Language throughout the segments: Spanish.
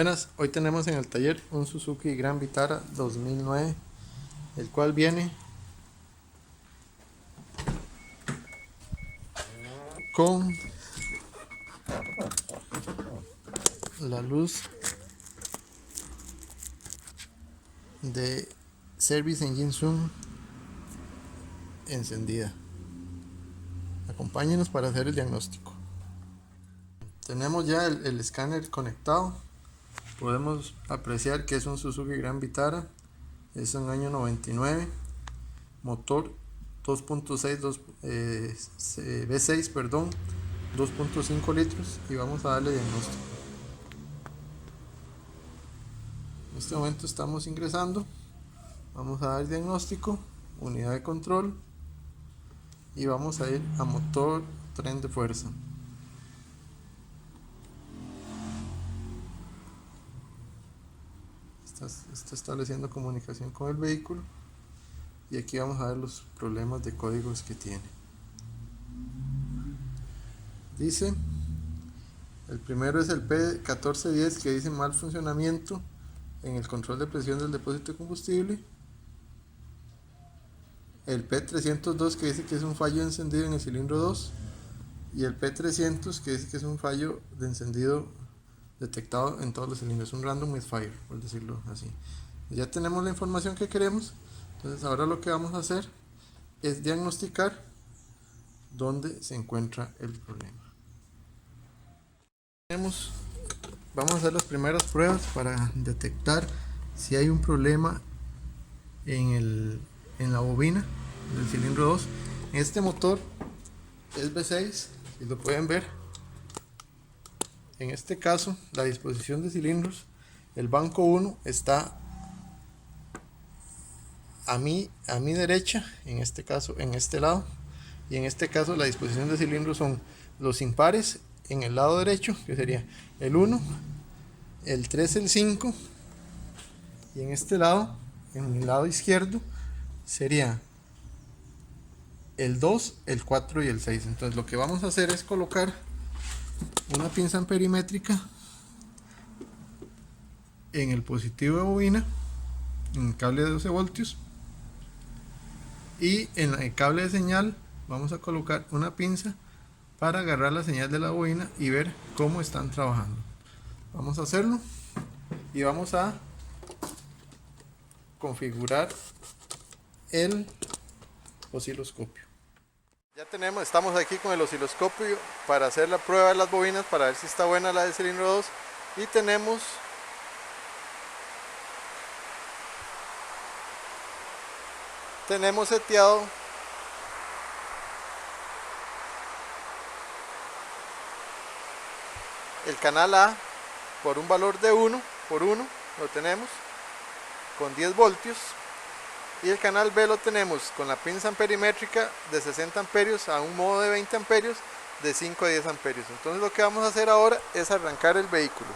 Buenas, hoy tenemos en el taller un Suzuki Gran Vitara 2009, el cual viene con la luz de Service Engine Zoom encendida. Acompáñenos para hacer el diagnóstico. Tenemos ya el escáner conectado. Podemos apreciar que es un Suzuki Gran Vitara, es un año 99, motor 2.6 V6, perdón, 2.5 litros, y vamos a darle diagnóstico. En este momento estamos ingresando, vamos a dar diagnóstico, unidad de control, y vamos a ir a motor, tren de fuerza. Está estableciendo comunicación con el vehículo, y aquí vamos a ver los problemas de códigos que tiene. Dice, el primero es el P1410, que dice mal funcionamiento en el control de presión del depósito de combustible. El P302, que dice que es un fallo de encendido en el cilindro 2, y el P300, que dice que es un fallo de encendido detectado en todos los cilindros, un random misfire, por decirlo así. Ya tenemos la información que queremos, entonces ahora lo que vamos a hacer es diagnosticar dónde se encuentra el problema. Vamos a hacer las primeras pruebas para detectar si hay un problema en la bobina del cilindro 2. Este motor es V6, si lo pueden ver. En este caso, la disposición de cilindros, el banco 1 está a mi derecha, en este caso en este lado, y en este caso la disposición de cilindros son los impares en el lado derecho, que sería el 1, el 3, el 5, y en este lado, en el lado izquierdo, sería el 2, el 4 y el 6. Entonces lo que vamos a hacer es colocar una pinza amperimétrica en el positivo de bobina, en el cable de 12 voltios, y en el cable de señal vamos a colocar una pinza para agarrar la señal de la bobina y ver cómo están trabajando. Vamos a hacerlo y vamos a configurar el osciloscopio. Ya estamos aquí con el osciloscopio para hacer la prueba de las bobinas, para ver si está buena la del cilindro 2, y tenemos seteado el canal A por un valor de 1 por 1, lo tenemos con 10 voltios, y el canal B lo tenemos con la pinza amperimétrica de 60 amperios a un modo de 20 amperios de 5 a 10 amperios. Entonces lo que vamos a hacer ahora es arrancar el vehículo.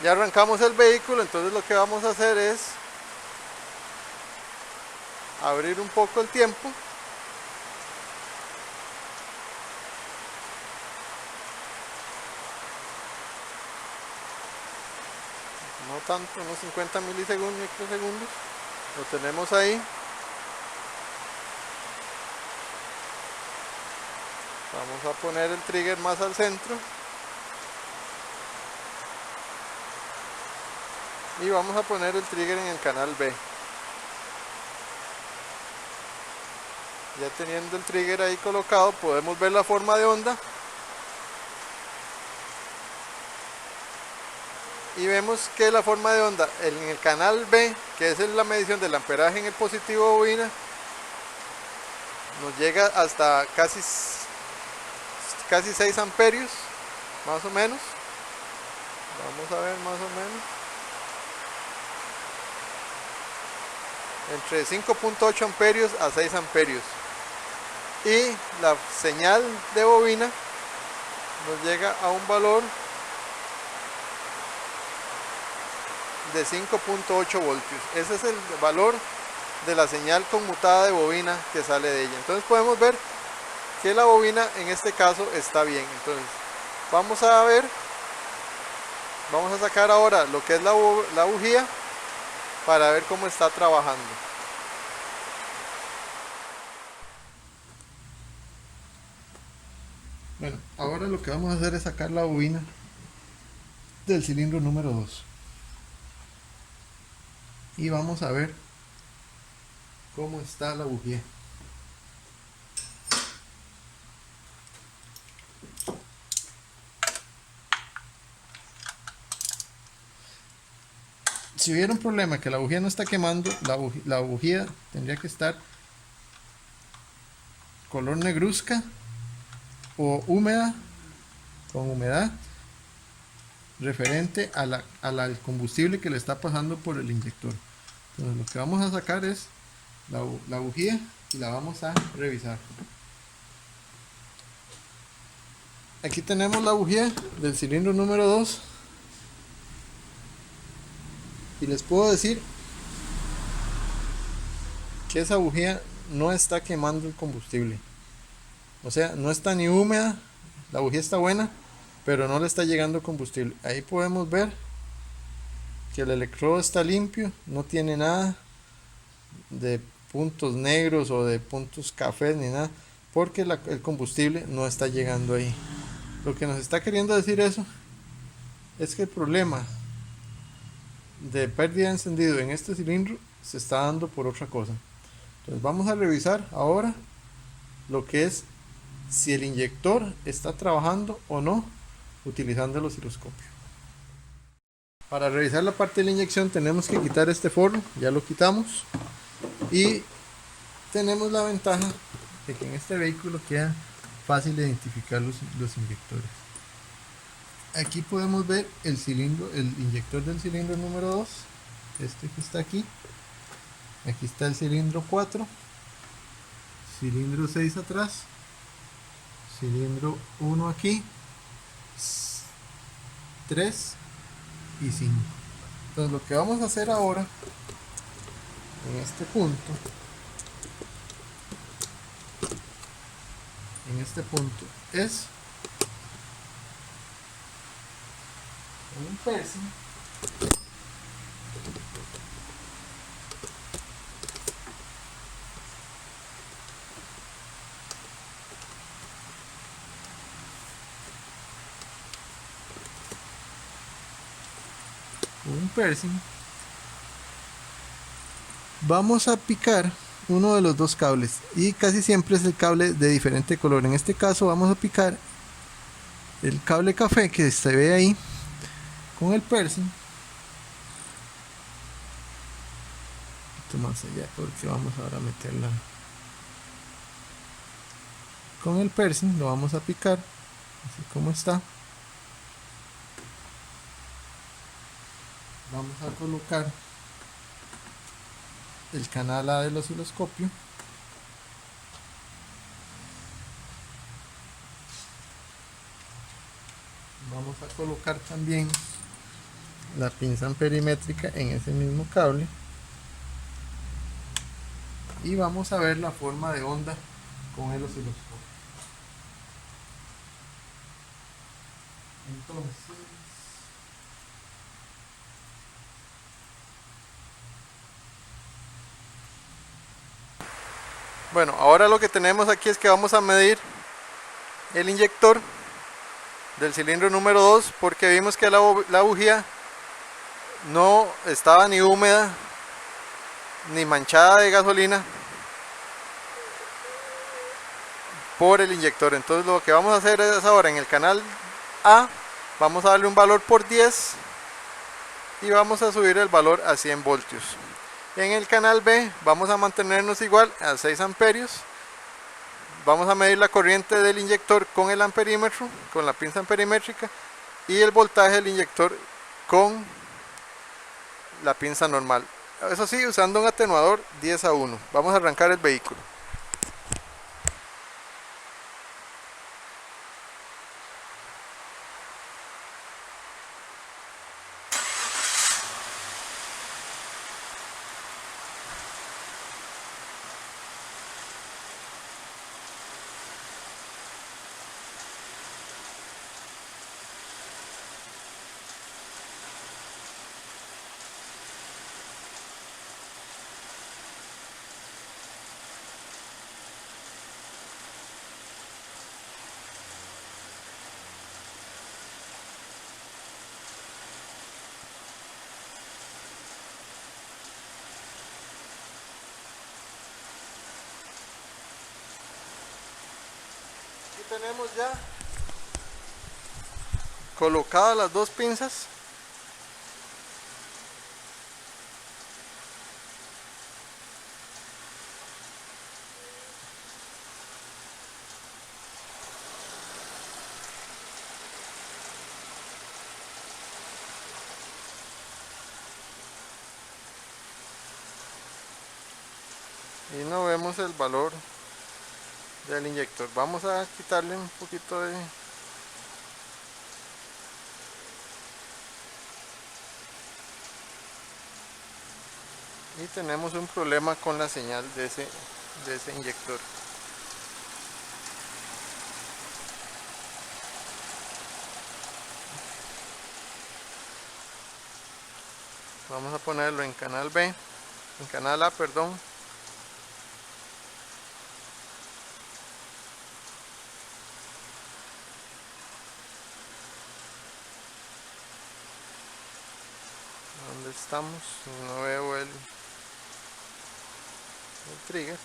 Ya arrancamos el vehículo, entonces lo que vamos a hacer es abrir un poco el tiempo. No tanto, unos 50 milisegundos, microsegundos. Lo tenemos ahí. Vamos a poner el trigger más al centro. Y vamos a poner el trigger en el canal B. Ya teniendo el trigger ahí colocado, podemos ver la forma de onda. Y vemos que la forma de onda en el canal B, que es la medición del amperaje en el positivo de bobina, nos llega hasta casi 6 amperios, más o menos. Vamos a ver más o menos. entre 5.8 amperios a 6 amperios, y la señal de bobina nos llega a un valor de 5.8 voltios. Ese es el valor de la señal conmutada de bobina que sale de ella. Entonces podemos ver que la bobina en este caso está bien. Entonces vamos a ver, vamos a sacar ahora lo que es la bujía para ver cómo está trabajando. Bueno, ahora lo que vamos a hacer es sacar la bobina del cilindro número 2 y vamos a ver cómo está la bujía. Si hubiera un problema que la bujía no está quemando, la bujía tendría que estar color negruzca o húmeda, con humedad referente al combustible que le está pasando por el inyector. Entonces lo que vamos a sacar es la bujía y la vamos a revisar. Aquí tenemos la bujía del cilindro número 2 y les puedo decir que esa bujía no está quemando el combustible. O sea, no está ni húmeda, la bujía está buena, pero no le está llegando combustible. Ahí podemos ver que el electrodo está limpio, no tiene nada de puntos negros o de puntos cafés ni nada, porque el combustible no está llegando ahí. Lo que nos está queriendo decir eso es que el problema de pérdida de encendido en este cilindro se está dando por otra cosa. Entonces vamos a revisar ahora lo que es si el inyector está trabajando o no utilizando el osciloscopio. Para revisar la parte de la inyección tenemos que quitar este forro, ya lo quitamos, y tenemos la ventaja de que en este vehículo queda fácil de identificar los inyectores. Aquí podemos ver el cilindro, el inyector del cilindro número 2, este que está aquí. Aquí está el cilindro 4, cilindro 6 atrás, cilindro 1 aquí, 3 y 5. Entonces lo que vamos a hacer ahora en este punto es un piercing vamos a picar uno de los dos cables y casi siempre es el cable de diferente color. En este caso vamos a picar el cable café que se ve ahí con el piercing un poquito más allá, porque vamos ahora a meterla con el piercing. Lo vamos a picar así como está. Vamos a colocar el canal A del osciloscopio. Vamos a colocar también la pinza amperimétrica en ese mismo cable y vamos a ver la forma de onda con el osciloscopio. Entonces bueno, ahora lo que tenemos aquí es que vamos a medir el inyector del cilindro número 2 porque vimos que la bujía no estaba ni húmeda ni manchada de gasolina por el inyector. Entonces lo que vamos a hacer es ahora en el canal A vamos a darle un valor por 10 y vamos a subir el valor a 100 voltios. En el canal B vamos a mantenernos igual a 6 amperios. Vamos a medir la corriente del inyector con el amperímetro, con la pinza amperimétrica, y el voltaje del inyector con la pinza normal. Eso sí, usando un atenuador 10-1. Vamos a arrancar el vehículo. Aquí tenemos ya colocadas las dos pinzas. Y no vemos el valor del inyector. Vamos a quitarle un poquito de... Y tenemos un problema con la señal de ese inyector. Vamos a ponerlo en canal B, en canal A, perdón. ¿Dónde estamos? No veo el trigger.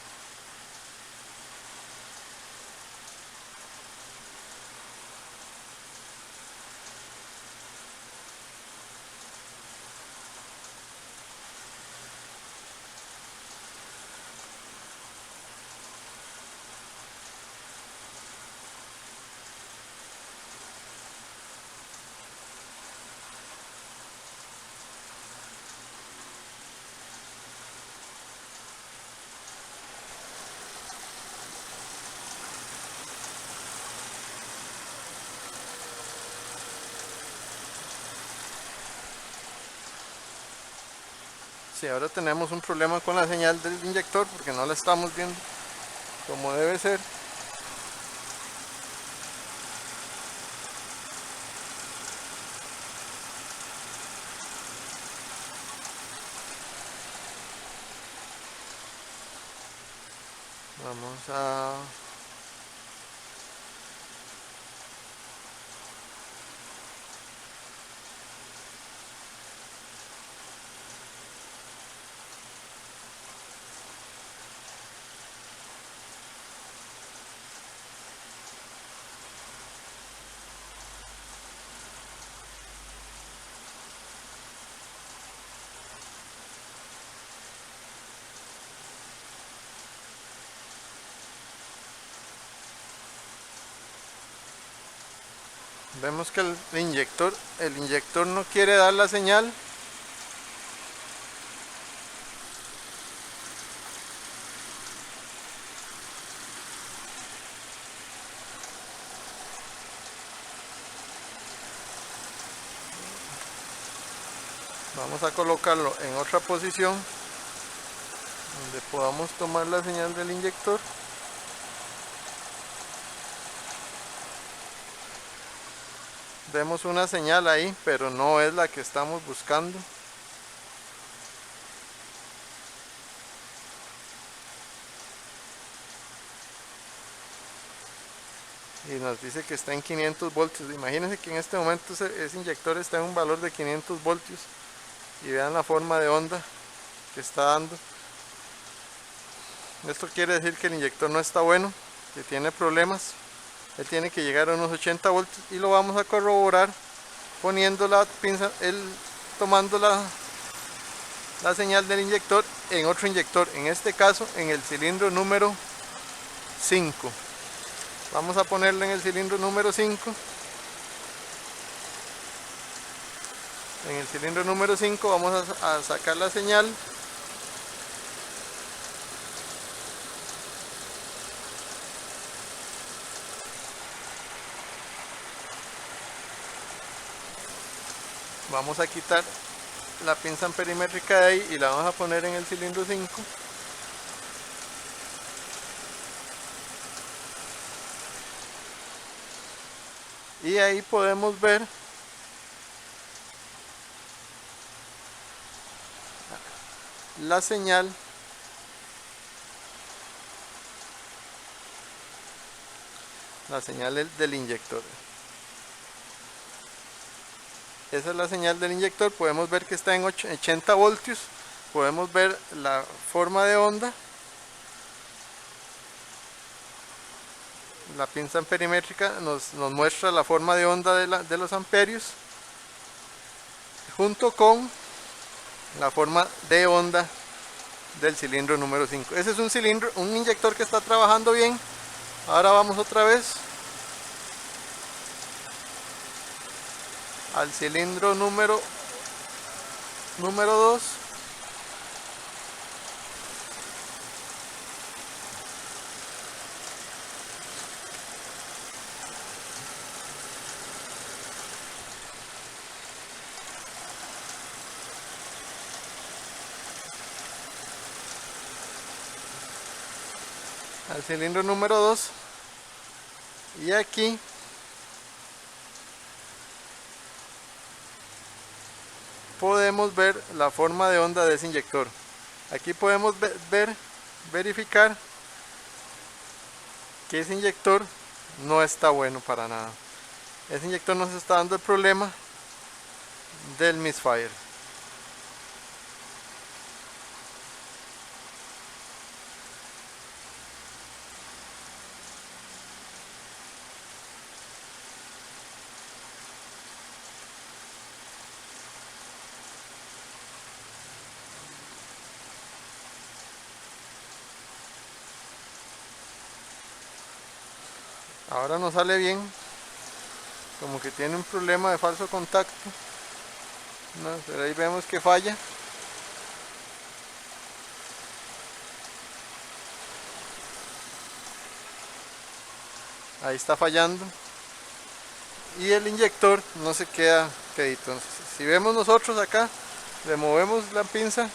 Sí, ahora tenemos un problema con la señal del inyector porque no la estamos viendo como debe ser. Vamos a... Vemos que el inyector no quiere dar la señal. Vamos a colocarlo en otra posición donde podamos tomar la señal del inyector. Vemos una señal ahí, pero no es la que estamos buscando. Y nos dice que está en 500 voltios. Imagínense que en este momento ese inyector está en un valor de 500 voltios. Y vean la forma de onda que está dando. Esto quiere decir que el inyector no está bueno, que tiene problemas. Él tiene que llegar a unos 80 voltios y lo vamos a corroborar poniendo la pinza, tomando la señal del inyector en otro inyector, en este caso en el cilindro número 5. Vamos a ponerlo en el cilindro número 5. En el cilindro número 5 vamos a sacar la señal Vamos a quitar la pinza amperimétrica de ahí y la vamos a poner en el cilindro 5. Y ahí podemos ver la señal del inyector. Esa es la señal del inyector. Podemos ver que está en 80 voltios. Podemos ver la forma de onda. La pinza amperimétrica nos muestra la forma de onda de los amperios, junto con la forma de onda del cilindro número 5. Ese es un inyector que está trabajando bien. Ahora vamos otra vez al cilindro número 2. Al cilindro número 2, y aquí podemos ver la forma de onda de ese inyector. Aquí podemos verificar que ese inyector no está bueno para nada. Ese inyector nos está dando el problema del misfire. Ahora nos sale bien, como que tiene un problema de falso contacto, no, pero ahí vemos que falla. Ahí está fallando y el inyector no se queda quedito. Entonces, si vemos nosotros acá, removemos la pinza,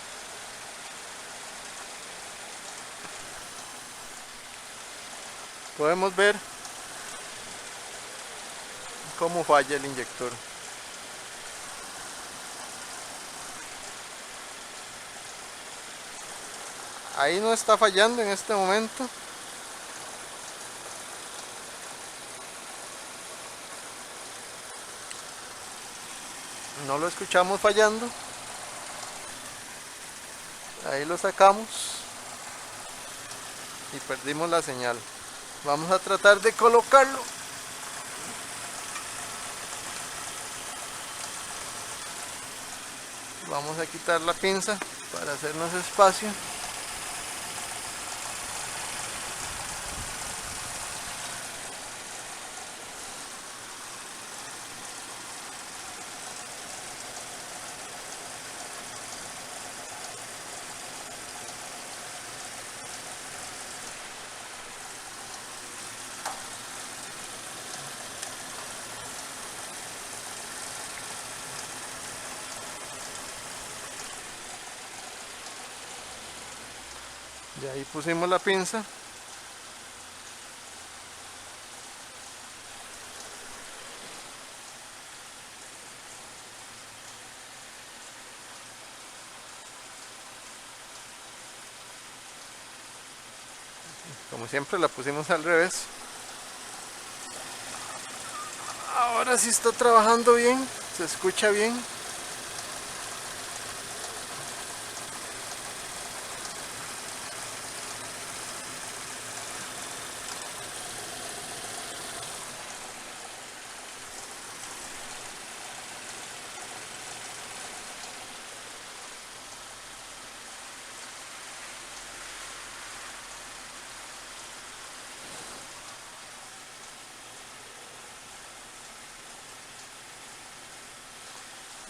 podemos ver cómo falla el inyector. Ahí no está fallando en este momento. No lo escuchamos fallando. Ahí lo sacamos y perdimos la señal. Vamos a tratar de colocarlo. Vamos a quitar la pinza para hacernos espacio. Y ahí pusimos la pinza. Como siempre la pusimos al revés. Ahora sí está trabajando bien, se escucha bien.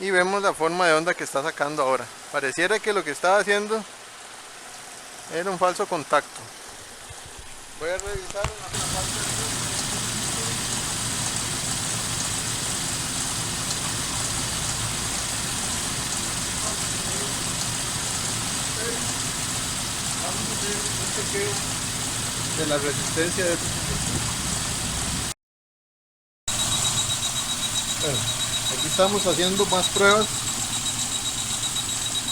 Y vemos la forma de onda que está sacando ahora. Pareciera que lo que estaba haciendo era un falso contacto. Voy a revisar en la parte de... un chequeo de la resistencia de estos inyectores. Bueno, aquí estamos haciendo más pruebas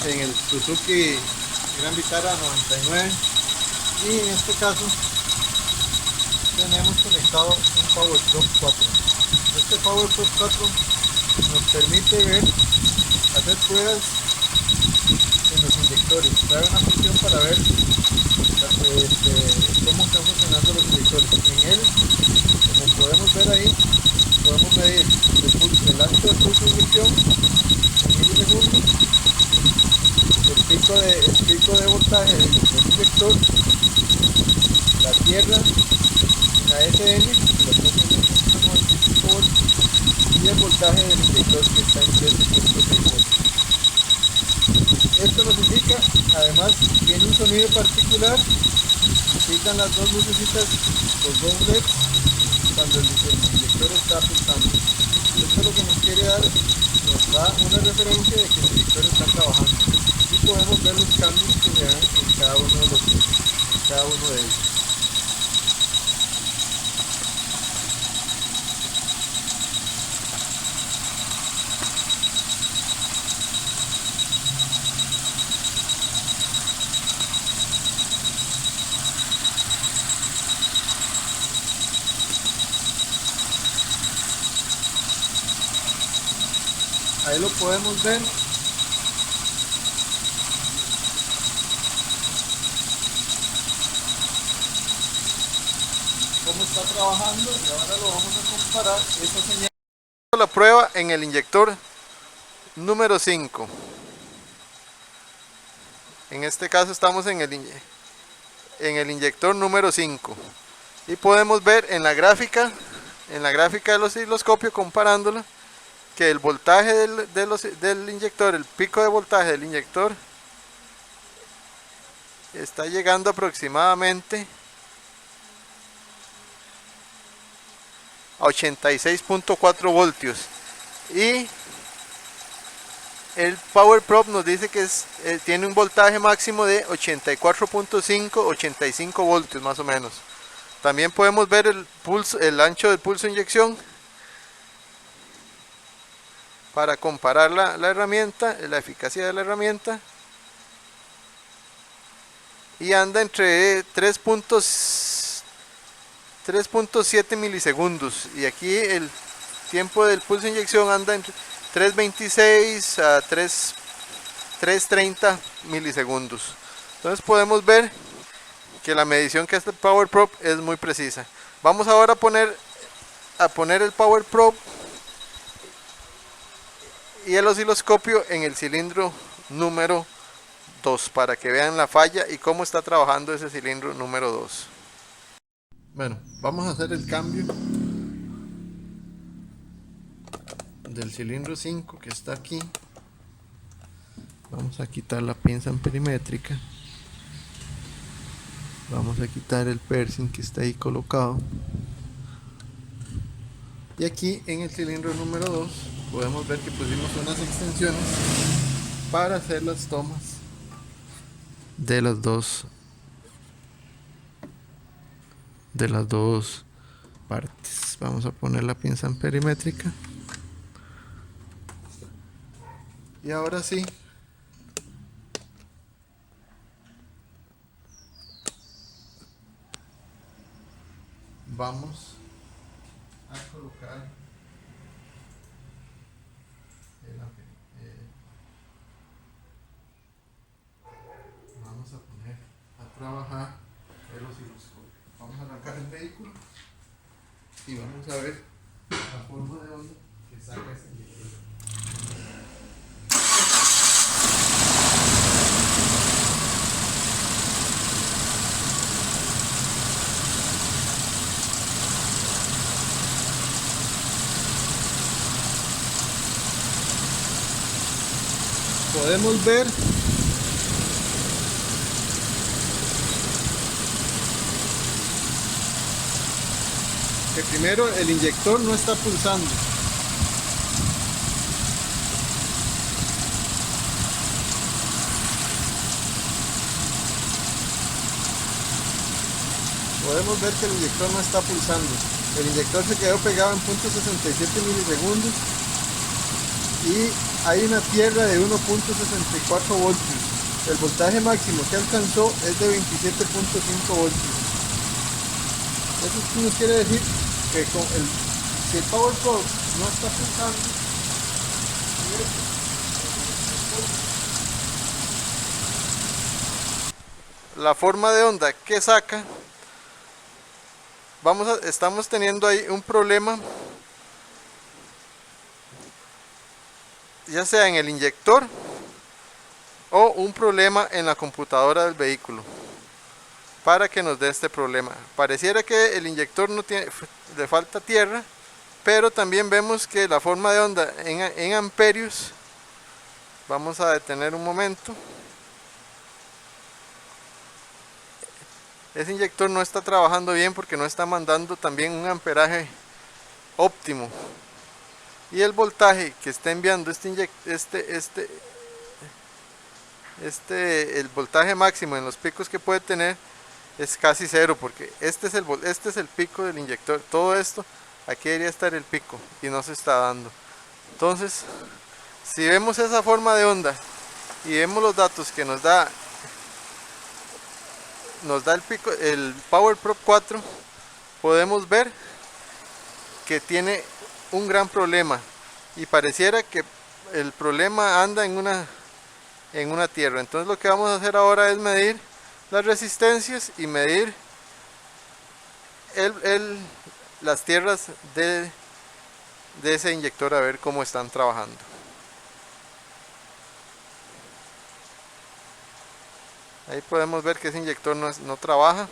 en el Suzuki Gran Vitara 99 y en este caso tenemos conectado un Power Prop 4. Este Power Prop 4 nos permite hacer pruebas en los inyectores, dar una función para ver cómo están funcionando los inyectores. En él, como podemos ver ahí, podemos medir el ancho de pulso de inyección en milisegundos, el pico de voltaje del inyector, la tierra, la SN, la estación de 195 volts, y el voltaje del inyector que está en 13.6 volts. Esto nos indica, además, tiene un sonido particular, pican las dos lucecitas, los dos LEDs, cuando el inyector está pulsando. Esto lo que nos quiere dar, nos da una referencia de que el inyector está trabajando y podemos ver los cambios que se dan en cada uno de ellos. Ahí lo podemos ver. Cómo está trabajando y ahora lo vamos a comparar esa señal. La prueba en el inyector número 5. En este caso estamos en el inyector número 5 y podemos ver en la gráfica del osciloscopio, comparándola, que el voltaje del inyector, el pico de voltaje del inyector está llegando aproximadamente a 86.4 voltios y el Power Prop nos dice que tiene un voltaje máximo de 84.5, 85 voltios más o menos. También podemos ver el ancho del pulso de inyección para comparar la herramienta, la eficacia de la herramienta, y anda entre 3.7 milisegundos, y aquí el tiempo del pulso de inyección anda entre 3.26 a 3.30 milisegundos. Entonces podemos ver que la medición que hace el Power Prop es muy precisa. Vamos ahora a poner el Power Prop y el osciloscopio en el cilindro número 2 para que vean la falla y cómo está trabajando ese cilindro número 2. Bueno, vamos a hacer el cambio del cilindro 5 que está aquí. Vamos a quitar la pinza amperimétrica, vamos a quitar el piercing que está ahí colocado, y aquí en el cilindro número 2 podemos ver que pusimos unas extensiones para hacer las tomas de las dos partes. Vamos a poner la pinza amperimétrica y ahora sí vamos a colocar vamos a poner a trabajar el osciloscopio. Vamos a arrancar el vehículo y vamos a ver la forma de onda que saca este inyector. Podemos ver que primero el inyector no está pulsando. podemos ver que el inyector no está pulsando. El inyector se quedó pegado en 0.67 milisegundos y hay una tierra de 1.64 voltios. El voltaje máximo que alcanzó es de 27.5 voltios. Eso nos quiere decir que si el Power Probe no está pulsando, la forma de onda que saca, estamos teniendo ahí un problema, ya sea en el inyector o un problema en la computadora del vehículo, para que nos dé este problema. Pareciera que el inyector no tiene, le falta tierra, pero también vemos que la forma de onda en amperios, vamos a detener un momento, ese inyector no está trabajando bien porque no está mandando también un amperaje óptimo, y el voltaje que está enviando el voltaje máximo en los picos que puede tener es casi cero, porque este es el pico del inyector. Todo esto, aquí debería estar el pico y no se está dando. Entonces, si vemos esa forma de onda y vemos los datos que nos da el pico, el Power Probe 4, podemos ver que tiene un gran problema y pareciera que el problema anda en una tierra. Entonces lo que vamos a hacer ahora es medir las resistencias y medir las tierras de ese inyector, a ver cómo están trabajando. Ahí podemos ver que ese inyector no trabaja.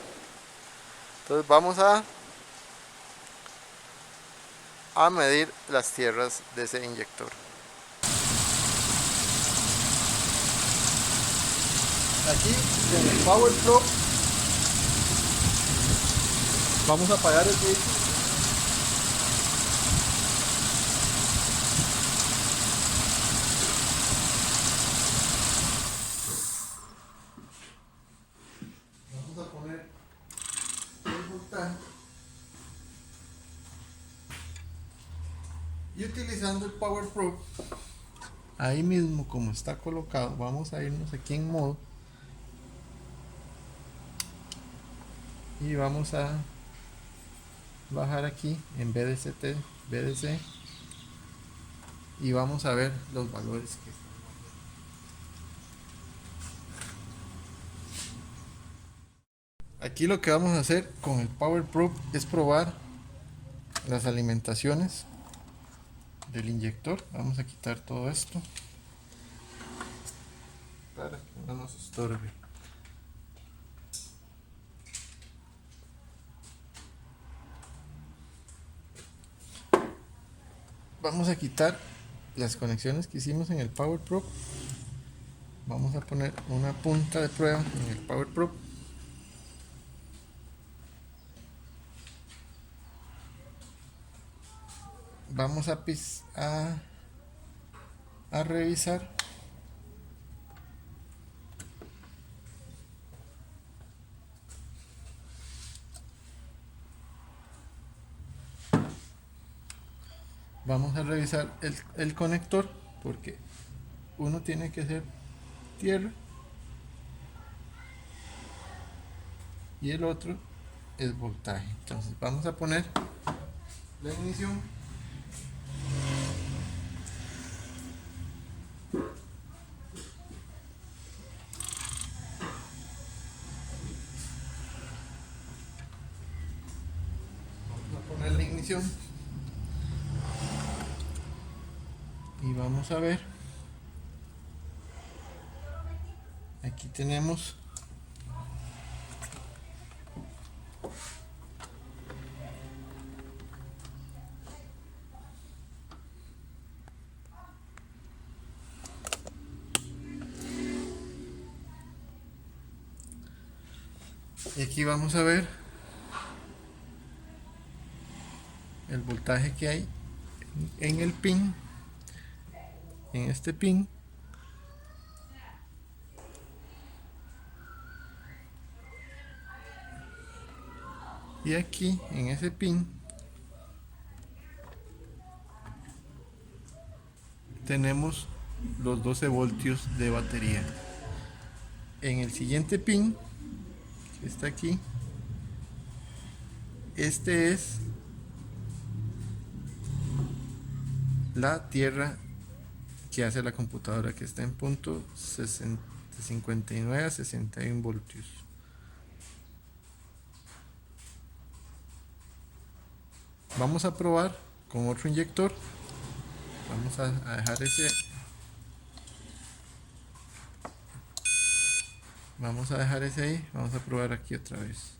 Entonces vamos a medir las tierras de ese inyector. Aquí en el Power Probe vamos a apagar el vehículo. Vamos a poner el voltaje y utilizando el Power Probe, ahí mismo como está colocado, vamos a irnos aquí en modo y vamos a bajar aquí en BDC y vamos a ver los valores que están. Aquí lo que vamos a hacer con el Power Probe es probar las alimentaciones del inyector. Vamos a quitar todo esto para que no nos estorbe. Vamos a quitar las conexiones que hicimos en el Power Probe. Vamos a poner una punta de prueba en el Power Probe. Vamos a revisar el conector, porque uno tiene que hacer tierra y el otro es voltaje. Entonces vamos a poner la ignición. Vamos a poner la ignición y vamos a ver. Aquí tenemos y aquí vamos a ver el voltaje que hay en el pin, en este pin. Y aquí en ese pin tenemos los 12 voltios de batería. En el siguiente pin que está aquí, este es la tierra que hace la computadora, que está en punto 59 a 61 voltios. Vamos a probar con otro inyector. Vamos a dejar ese. Vamos a dejar ese ahí. Vamos a probar aquí otra vez.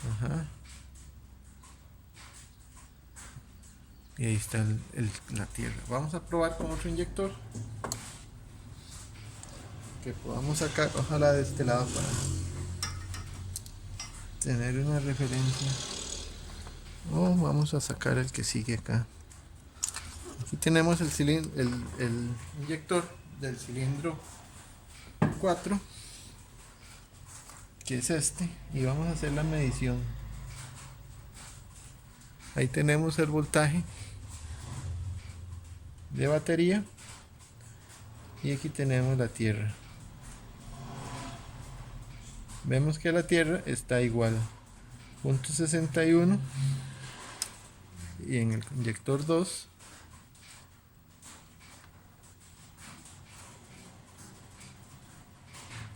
Ajá. Y ahí está la tierra. Vamos a probar con otro inyector que podamos sacar, ojalá de este lado, para tener una referencia. Vamos a sacar el que sigue acá. Aquí tenemos el inyector del cilindro 4, que es este, y vamos a hacer la medición. Ahí tenemos el voltaje de batería y aquí tenemos la tierra. Vemos que la tierra está igual, punto 61, y en el inyector 2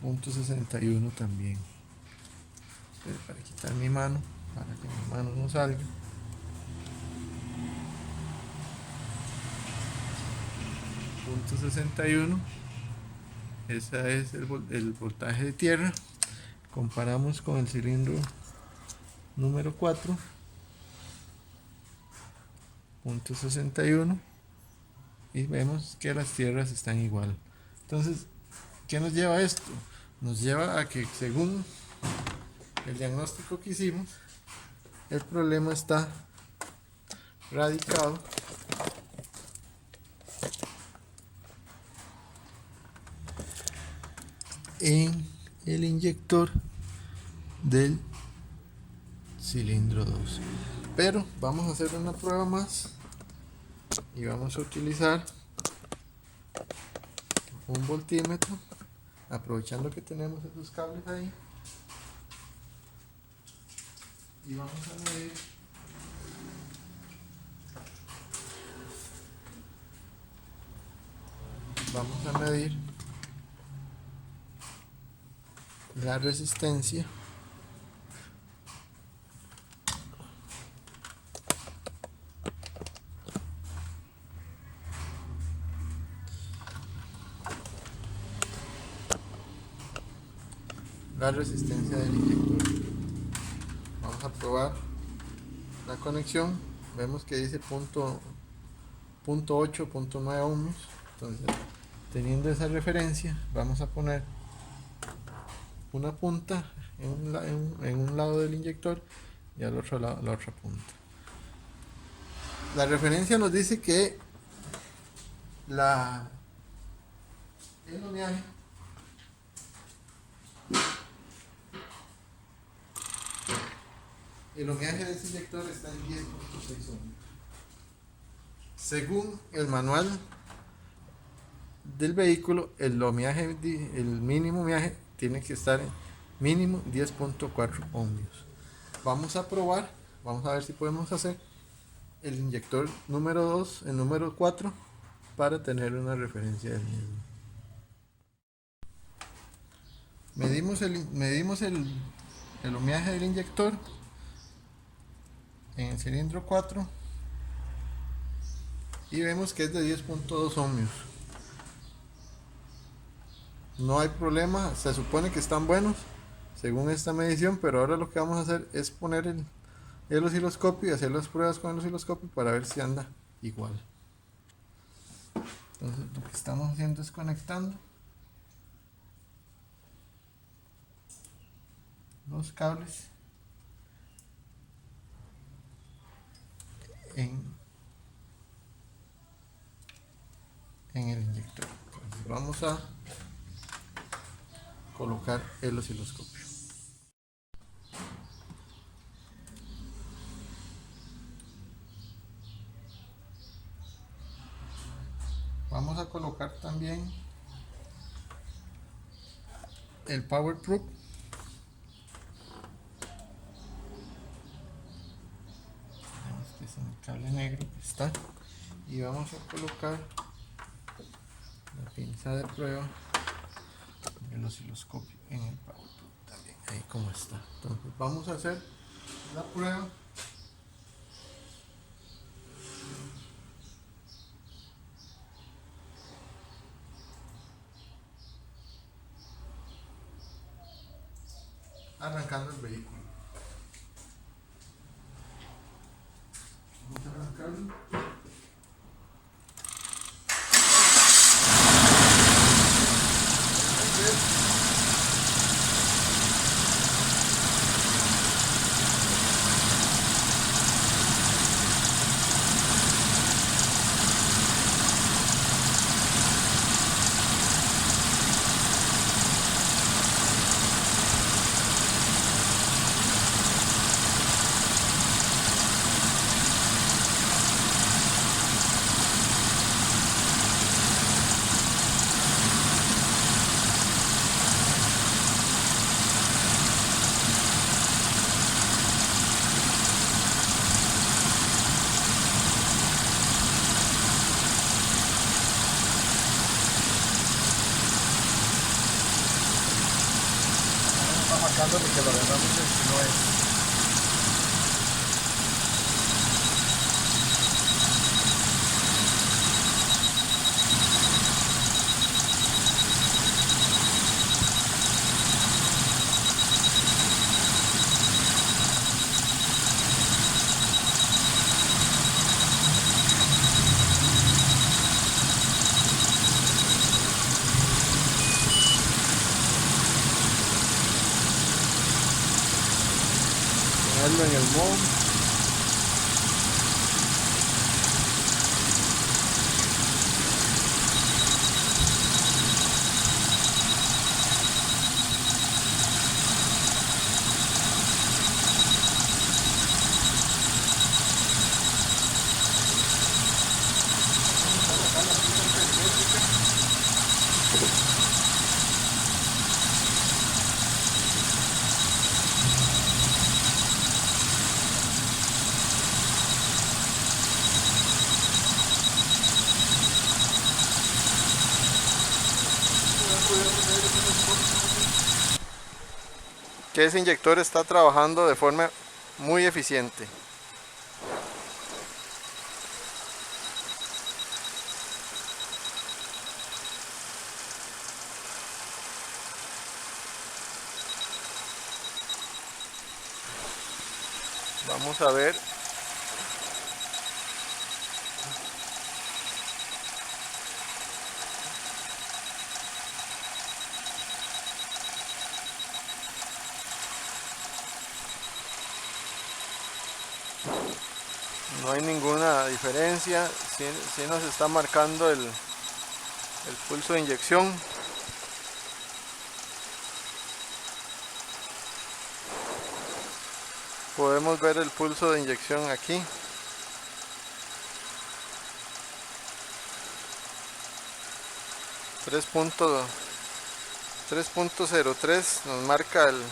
punto 61 también. Para quitar mi mano, para que mi mano no salga. Punto 61, ese es el voltaje de tierra. Comparamos con el cilindro número 4, punto 61, y vemos que las tierras están igual. Entonces, ¿qué nos lleva a esto? Nos lleva a que, según el diagnóstico que hicimos, el problema está radicado en el inyector del cilindro 2. Pero vamos a hacer una prueba más y vamos a utilizar un voltímetro, aprovechando que tenemos esos cables ahí, y vamos a medir la resistencia del inyector. Vamos a probar la conexión. Vemos que dice punto 8, punto 9 ohmios. Entonces, teniendo esa referencia, vamos a poner una punta en un lado del inyector y al otro lado la otra punta. La referencia nos dice que el ohmiaje de ese inyector está en 10.6 ohmios. Según el manual del vehículo, el mínimo ohmiaje tiene que estar en mínimo 10.4 ohmios. Vamos a probar, vamos a ver si podemos hacer el inyector número 2, el número 4, para tener una referencia del mismo. Medimos el ohmiaje del inyector en el cilindro 4 y vemos que es de 10.2 ohmios. No hay problema, se supone que están buenos según esta medición, pero ahora lo que vamos a hacer es poner el osciloscopio y hacer las pruebas con el osciloscopio para ver si anda igual. Entonces lo que estamos haciendo es conectando los cables en el inyector. Entonces vamos a colocar el osciloscopio. vamos a colocar también el Power Proof. Este es el cable negro que está, y vamos a colocar la pinza de prueba del osciloscopio en el Power Proof también, ahí como está. Entonces vamos a hacer la prueba. Arrancando el vehículo. Vamos a arrancarlo. Marcándole que lo agarramos el que no es. Ponerlo en el modo. Que ese inyector está trabajando de forma muy eficiente. Vamos a ver. No hay ninguna diferencia, sí nos está marcando el pulso de inyección. Podemos ver el pulso de inyección aquí. .03 nos marca el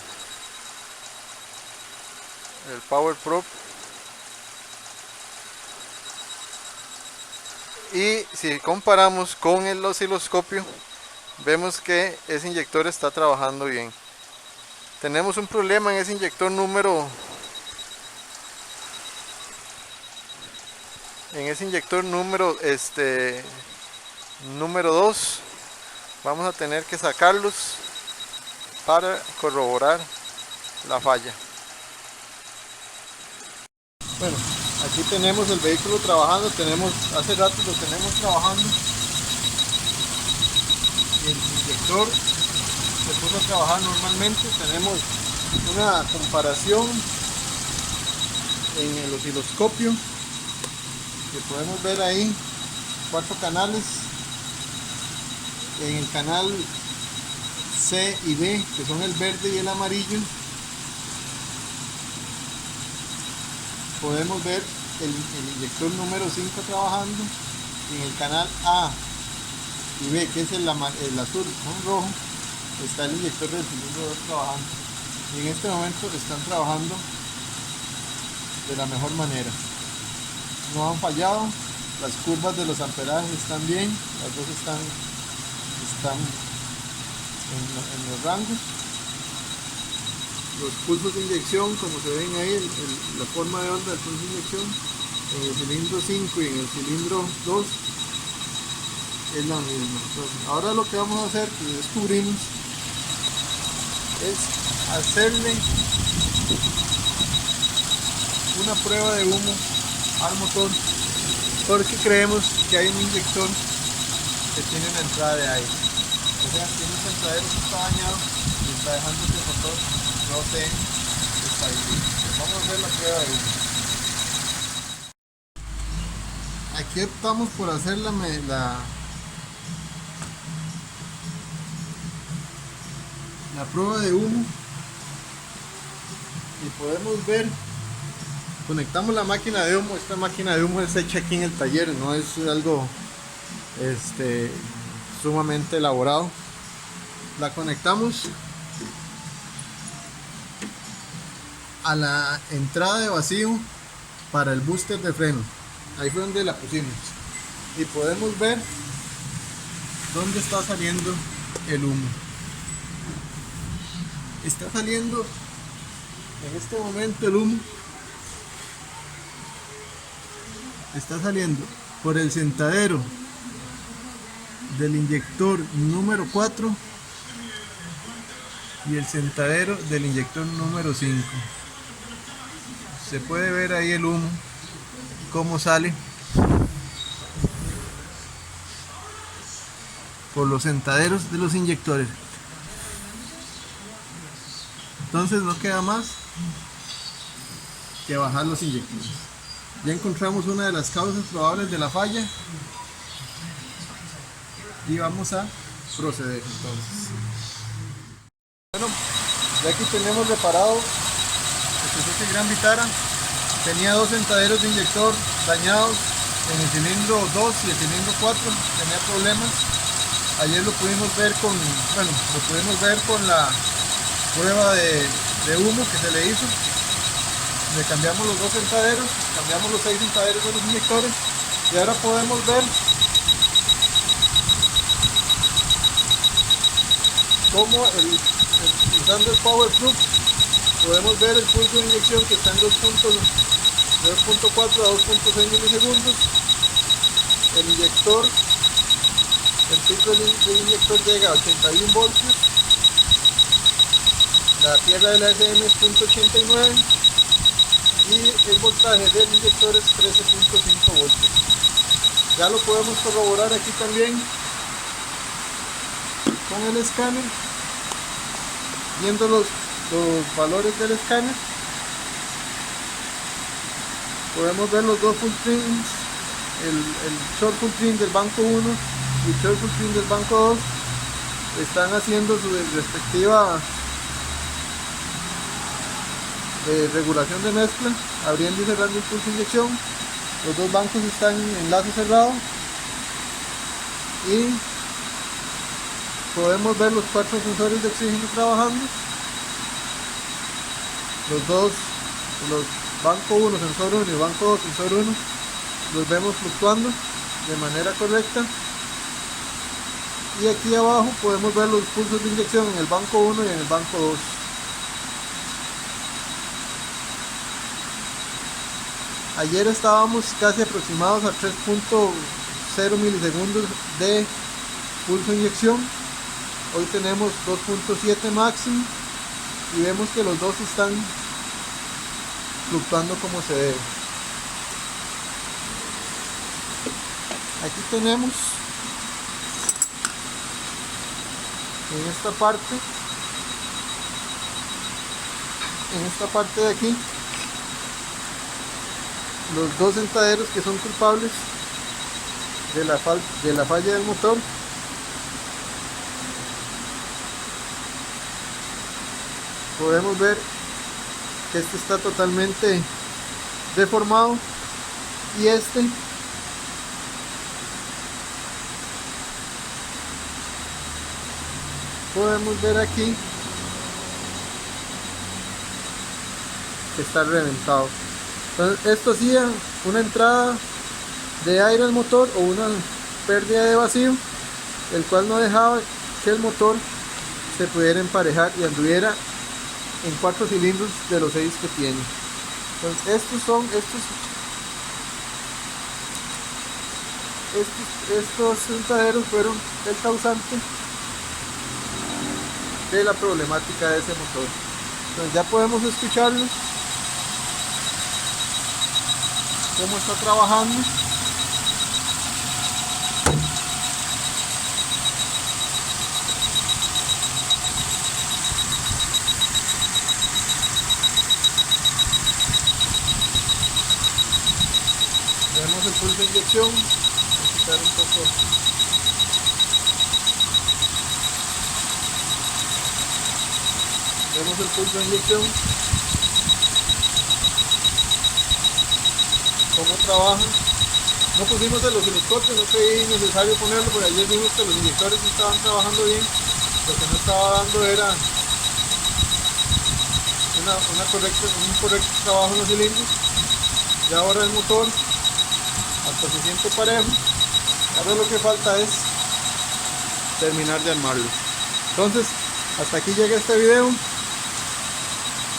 Power Proof. Y si comparamos con el osciloscopio, vemos que ese inyector está trabajando bien. Tenemos un problema en ese inyector número 2. Vamos a tener que sacarlos para corroborar la falla. Bueno, aquí tenemos el vehículo trabajando, hace rato lo tenemos trabajando. El inyector se puso a trabajar normalmente. Tenemos una comparación en el osciloscopio que podemos ver ahí 4 canales. En el canal C y D, que son el verde y el amarillo, podemos ver el inyector número 5 trabajando. En el canal A y ve que es el azul con rojo, está el inyector del cilindro 2 trabajando, y en este momento están trabajando de la mejor manera, no han fallado, las curvas de los amperajes están bien, las dos están en los rangos. Los pulsos de inyección, como se ven ahí, la forma de onda del pulso de inyección en el cilindro 5 y en el cilindro 2 es la misma. Entonces, ahora lo que vamos a hacer, que descubrimos, es hacerle una prueba de humo al motor, porque creemos que hay un inyector que tiene una entrada de aire. O sea, tiene un centradero que está dañado y está dejando que el motor no se estabilice. Vamos a hacer la prueba de humo. Aquí optamos por hacer la prueba de humo y podemos ver, conectamos la máquina de humo. Esta máquina de humo es hecha aquí en el taller, no es algo sumamente elaborado. La conectamos a la entrada de vacío para el booster de freno. Ahí fue donde la pusimos y podemos ver dónde está saliendo el humo. Está saliendo en este momento el humo, está saliendo por el sentadero del inyector número 4 y el sentadero del inyector número 5. Se puede ver ahí el humo, cómo sale por los sentaderos de los inyectores. Entonces no queda más que bajar los inyectores. Ya encontramos una de las causas probables de la falla y vamos a proceder entonces. Bueno, ya aquí tenemos reparado este Gran Vitara. Tenía dos sentaderos de inyector dañados en el cilindro 2 y el cilindro 4, tenía problemas. Ayer lo pudimos ver con la prueba de humo que se le hizo. Le cambiamos los dos sentaderos, cambiamos los 6 sentaderos de los inyectores y ahora podemos ver cómo usando el Power Plug podemos ver el pulso de inyección que está en 2.4 a 2.6 milisegundos. El inyector, el pico del inyector llega a 81 voltios. La tierra de la SM es 0.89 y el voltaje del inyector es 13.5 voltios. Ya lo podemos corroborar aquí también con el escáner, viendo los valores del escáner. Podemos ver los dos full trims, el short full trim del banco 1 y el short full trim del banco 2 están haciendo su respectiva regulación de mezcla, abriendo y cerrando el pulso de inyección. Los dos bancos están en lazo cerrado y podemos ver los 4 sensores de oxígeno trabajando. Los banco 1 sensor 1 y banco 2 sensor 1 los vemos fluctuando de manera correcta, y aquí abajo podemos ver los pulsos de inyección en el banco 1 y en el banco 2. Ayer estábamos casi aproximados a 3.0 milisegundos de pulso de inyección, hoy tenemos 2.7 máximo y vemos que los dos están fluctuando como se debe. Aquí tenemos en esta parte de aquí los dos sentaderos que son culpables de la falla del motor. Podemos ver que este está totalmente deformado y este podemos ver aquí que está reventado. Entonces esto hacía una entrada de aire al motor o una pérdida de vacío, el cual no dejaba que el motor se pudiera emparejar y anduviera en 4 cilindros de los 6 que tiene. Entonces estos untaderos fueron el causante de la problemática de ese motor. Entonces ya podemos escucharlo cómo está trabajando. Vemos el pulso de inyección. Vamos a quitar un poco. Vemos el pulso de inyección, cómo trabaja. No pusimos el osciloscopio, no creí necesario ponerlo, porque ayer vimos que los inyectores estaban trabajando bien. Lo que no estaba dando era un correcto trabajo en los cilindros. Y ahora el motor hasta se siente parejo. Ahora lo que falta es terminar de armarlo. Entonces, hasta aquí llega este video.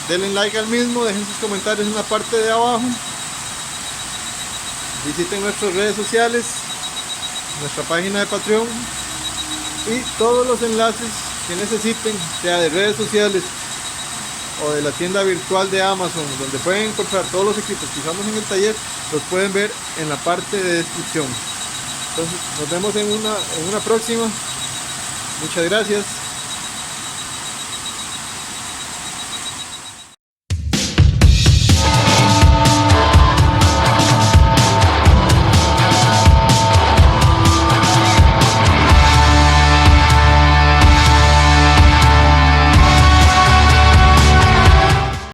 Denle like al mismo, dejen sus comentarios en la parte de abajo. Visiten nuestras redes sociales, nuestra página de Patreon y todos los enlaces que necesiten, sea de redes sociales o de la tienda virtual de Amazon, donde pueden encontrar todos los equipos que usamos en el taller, los pueden ver en la parte de descripción. Entonces nos vemos en una próxima. Muchas gracias.